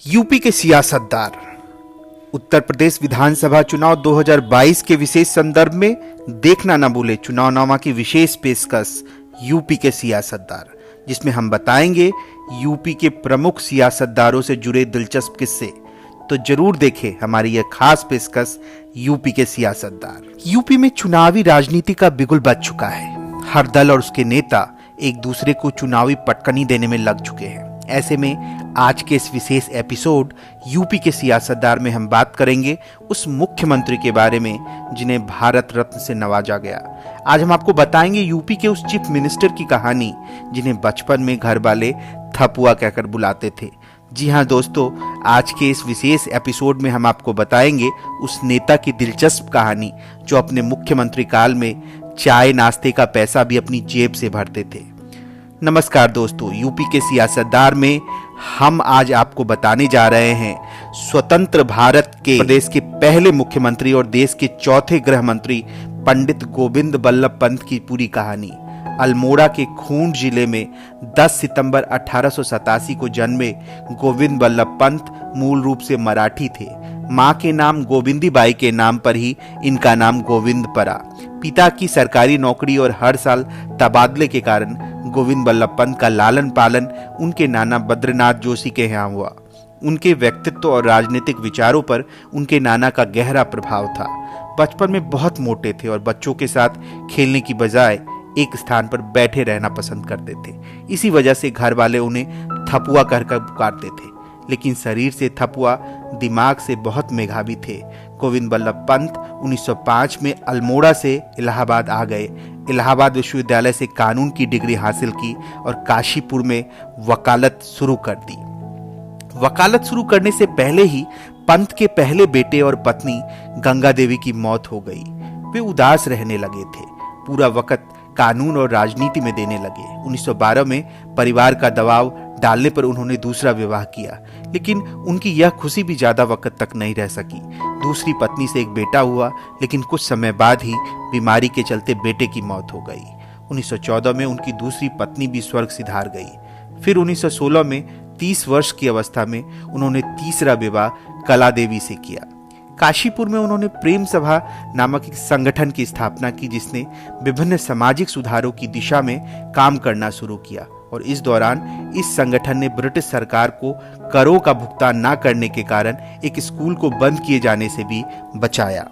UP के सियासतदार। उत्तर प्रदेश विधानसभा चुनाव 2022 के विशेष संदर्भ में देखना न भूले चुनावनामा की विशेष पेशकश यूपी के सियासतदार, जिसमें हम बताएंगे यूपी के प्रमुख सियासतदारों से जुड़े दिलचस्प किस्से। तो जरूर देखें हमारी यह खास पेशकश यूपी के सियासतदार। यूपी में चुनावी राजनीति का बिगुल बज चुका है। हर दल और उसके नेता एक दूसरे को चुनावी पटकनी देने में लग चुके हैं। ऐसे में आज के इस विशेष एपिसोड यूपी के सियासतदार में हम बात करेंगे उस मुख्यमंत्री के बारे में जिन्हें भारत रत्न से नवाजा गया। आज हम आपको बताएंगे यूपी के उस चीफ मिनिस्टर की कहानी जिन्हें बचपन में घर वाले थपुआ कहकर बुलाते थे। जी हाँ दोस्तों, आज के इस विशेष एपिसोड में हम आपको बताएंगे उस नेता की दिलचस्प कहानी जो अपने मुख्यमंत्री काल में चाय नाश्ते का पैसा भी अपनी जेब से भरते थे। नमस्कार दोस्तों, यूपी के सियासतदार में हम आज आपको बताने जा रहे हैं स्वतंत्र भारत के प्रदेश के पहले मुख्यमंत्री और देश के चौथे गृह मंत्री पंडित गोविंद बल्लभ पंत की पूरी कहानी। अल्मोड़ा के खूंट जिले में 10 सितंबर 1887 को जन्मे गोविंद बल्लभ पंत मूल रूप से मराठी थे। मां के नाम गोविंदी बाई के नाम पर ही इनका नाम गोविंद पड़ा। पिता की सरकारी नौकरी और हर साल तबादले के कारण गोविंद बल्लभ पंत का लालन पालन उनके नाना बद्रनाथ जोशी के यहाँ हुआ। उनके व्यक्तित्व और राजनीतिक विचारों पर उनके नाना का गहरा प्रभाव था। बचपन में बहुत मोटे थे और बच्चों के साथ खेलने की बजाय एक स्थान पर बैठे रहना पसंद करते थे। इसी वजह से घर वाले उन्हें थपुआ कहकर पुकारते थे, लेकिन शरीर से थपुआ, दिमाग से बहुत मेधावी थे। गोविंद बल्लभ पंत 1905 में अल्मोड़ा से इलाहाबाद आ गए। इलाहाबाद विश्वविद्यालय से कानून की डिग्री हासिल की और काशीपुर में वकालत शुरू कर दी। वकालत शुरू करने से पहले ही पंत के पहले बेटे और पत्नी गंगा देवी की मौत हो गई। वे उदास रहने लगे थे, पूरा वक्त कानून और राजनीति में देने लगे। 1912 में परिवार का दबाव डालने पर उन्होंने दूसरा विवाह किया, लेकिन उनकी यह खुशी भी ज्यादा वक्त तक नहीं रह सकी। दूसरी पत्नी से एक बेटा हुआ, लेकिन कुछ समय बाद ही बीमारी के चलते बेटे की मौत हो गई। 1914 में उनकी दूसरी पत्नी भी स्वर्ग सिधार गई। फिर 1916 में 30 वर्ष की अवस्था में उन्होंने तीसरा विवाह कला देवी से किया। काशीपुर में उन्होंने प्रेम सभा नामक एक संगठन की स्थापना की, जिसने विभिन्न सामाजिक सुधारों की दिशा में काम करना शुरू किया। और इस दौरान इस संगठन ने ब्रिटिश सरकार को करों का भुगतान न करने के कारण एक स्कूल को बंद किए जाने से भी बचाया।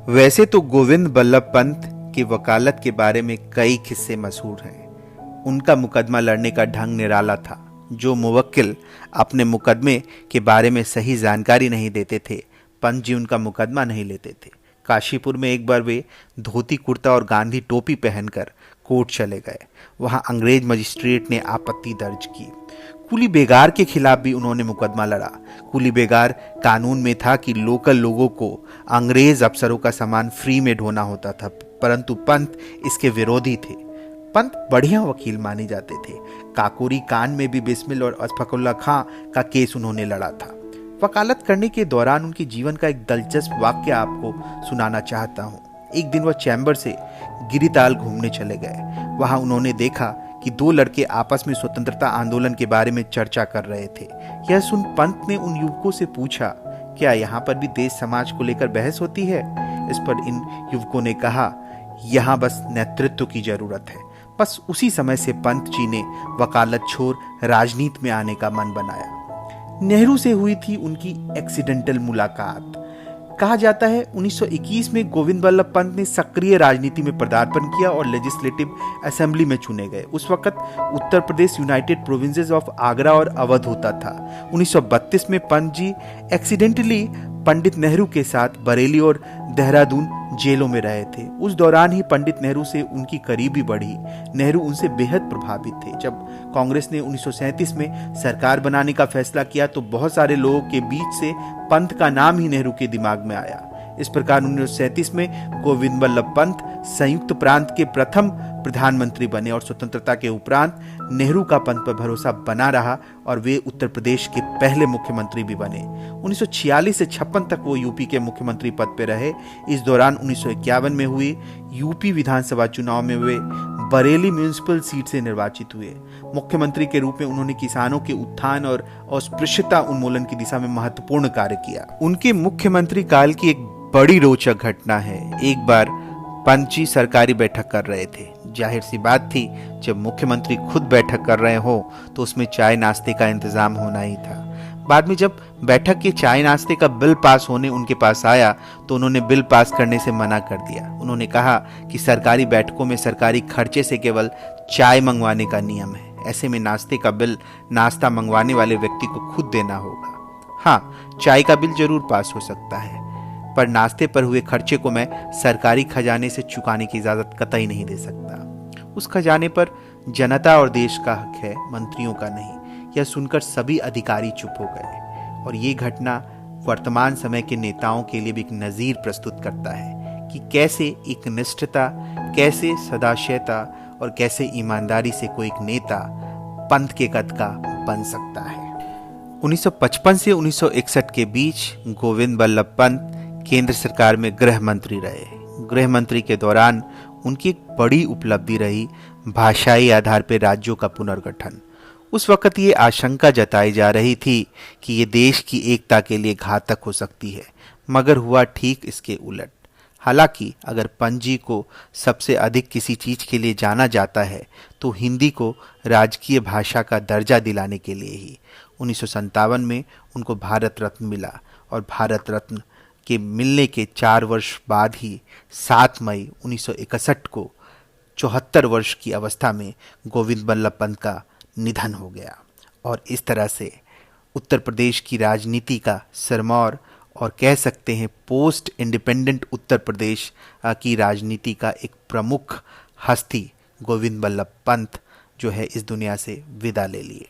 वैसे तो गोविंद बल्लभ पंत की वकालत के बारे में कई किस्से मशहूर हैं। उनका मुकदमा लड़ने का ढंग निराला था। जो मुवक्किल अपने मुकदमे के बारे में सही जानकारी नहीं देते थे, पंत जी उनका मुकदमा नहीं लेते थे। काशीपुर में एक बार वे धोती कुर्ता और गांधी टोपी पहनकर कोर्ट चले गए। वहां अंग्रेज मजिस्ट्रेट ने आपत्ति दर्ज की। कुली बेगार के खिलाफ भी उन्होंने मुकदमा लड़ा। कुली बेगार कानून में था कि लोकल लोगों को अंग्रेज अफसरों का सामान फ्री में ढोना होता था, परंतु पंत इसके विरोधी थे। पंत बढ़िया वकील माने जाते थे। काकोरी कांड में भी बिस्मिल और अशफाकुल्ला खां का केस उन्होंने लड़ा था। वकालत करने के दौरान उनके जीवन का एक दिलचस्प वाक्य आपको सुनाना चाहता हूँ। एक दिन वह चैम्बर से गिरिताल घूमने चले गए। वहां उन्होंने देखा कि दो लड़के आपस में स्वतंत्रता आंदोलन के बारे में चर्चा कर रहे थे। यह सुन पंत ने उन युवकों से पूछा, क्या यहाँ पर भी देश समाज को लेकर बहस होती है? इस पर इन युवकों ने कहा, यहाँ बस नेतृत्व की जरूरत है। बस उसी समय से पंत जी ने वकालत छोड़ राजनीति में आने का मन बनाया। नेहरू से हुई थी उनकी एक्सीडेंटल मुलाकात। कहा जाता है 1921 में गोविंद बल्लभ पंत ने सक्रिय राजनीति में पदार्पण किया और लेजिस्लेटिव असेंबली में चुने गए। उस वक्त Uttar Pradesh United provinces of Agra और अवध होता था। 1932 में पंत जी एक्सीडेंटली पंडित नेहरू के साथ बरेली और देहरादून जेलों में रहे थे। उस दौरान ही पंडित नेहरू से उनकी करीबी बढ़ी। नेहरू उनसे बेहद प्रभावित थे। जब कांग्रेस ने 1937 में सरकार बनाने का फैसला किया तो बहुत सारे लोगों के बीच से पंत का नाम ही नेहरू के दिमाग में आया। इस प्रकार 1937 में गोविंद बल्लभ पंत संयुक्त प्रांत के प्रथम प्रधानमंत्री बने और स्वतंत्रता के उपरांत नेहरू का पंत पर भरोसा बना रहा और वे उत्तर प्रदेश के पहले मुख्यमंत्री भी बने। 1946 से 56 तक वो यूपी के मुख्यमंत्री पद पर रहे। इस दौरान 1951 में हुई यूपी विधानसभा चुनाव में वे बरेली म्यूनिसिपल सीट से निर्वाचित हुए। मुख्यमंत्री के रूप में उन्होंने किसानों के उत्थान और अस्पृश्यता उन्मूलन की दिशा में महत्वपूर्ण कार्य किया। उनके मुख्यमंत्री काल की एक बड़ी रोचक घटना है। एक बार पंत जी सरकारी बैठक कर रहे थे। जाहिर सी बात थी, जब मुख्यमंत्री खुद बैठक कर रहे हो तो उसमें चाय नाश्ते का इंतजाम होना ही था। बाद में जब बैठक के चाय नाश्ते का बिल पास होने उनके पास आया तो उन्होंने बिल पास करने से मना कर दिया। उन्होंने कहा कि सरकारी बैठकों में सरकारी खर्चे से केवल चाय मंगवाने का नियम है। ऐसे में नाश्ते का बिल नाश्ता मंगवाने वाले व्यक्ति को खुद देना होगा। हाँ, चाय का बिल जरूर पास हो सकता है, पर नाश्ते पर हुए खर्चे को मैं सरकारी खजाने से चुकाने की इजाजत कतई नहीं दे सकता। उस खजाने पर जनता और देश का हक है, मंत्रियों का नहीं। यह सुनकर सभी अधिकारी चुप हो गए। और ये घटना वर्तमान समय के नेताओं के लिए भी एक नजीर प्रस्तुत करता है कि कैसे एक निष्ठता, कैसे सदाशयता और कैसे ईमानदारी से कोई एक नेता पंथ के कद का बन सकता है। 1955 से 1961 के बीच गोविंद बल्लभ पंत केंद्र सरकार में गृह मंत्री रहे। गृह मंत्री के दौरान उनकी एक बड़ी उपलब्धि रही भाषाई आधार पर राज्यों का पुनर्गठन। उस वक्त ये आशंका जताई जा रही थी कि ये देश की एकता के लिए घातक हो सकती है, मगर हुआ ठीक इसके उलट। हालांकि अगर पंत जी को सबसे अधिक किसी चीज के लिए जाना जाता है तो हिंदी को राजकीय भाषा का दर्जा दिलाने के लिए ही। 1957 में उनको भारत रत्न मिला और भारत रत्न के मिलने के 4 वर्ष बाद ही 7 मई 1961 को 74 वर्ष की अवस्था में गोविंद बल्लभ पंत का निधन हो गया। और इस तरह से उत्तर प्रदेश की राजनीति का सिरमौर और कह सकते हैं पोस्ट इंडिपेंडेंट उत्तर प्रदेश की राजनीति का एक प्रमुख हस्ती गोविंद बल्लभ पंत जो है इस दुनिया से विदा ले लिए।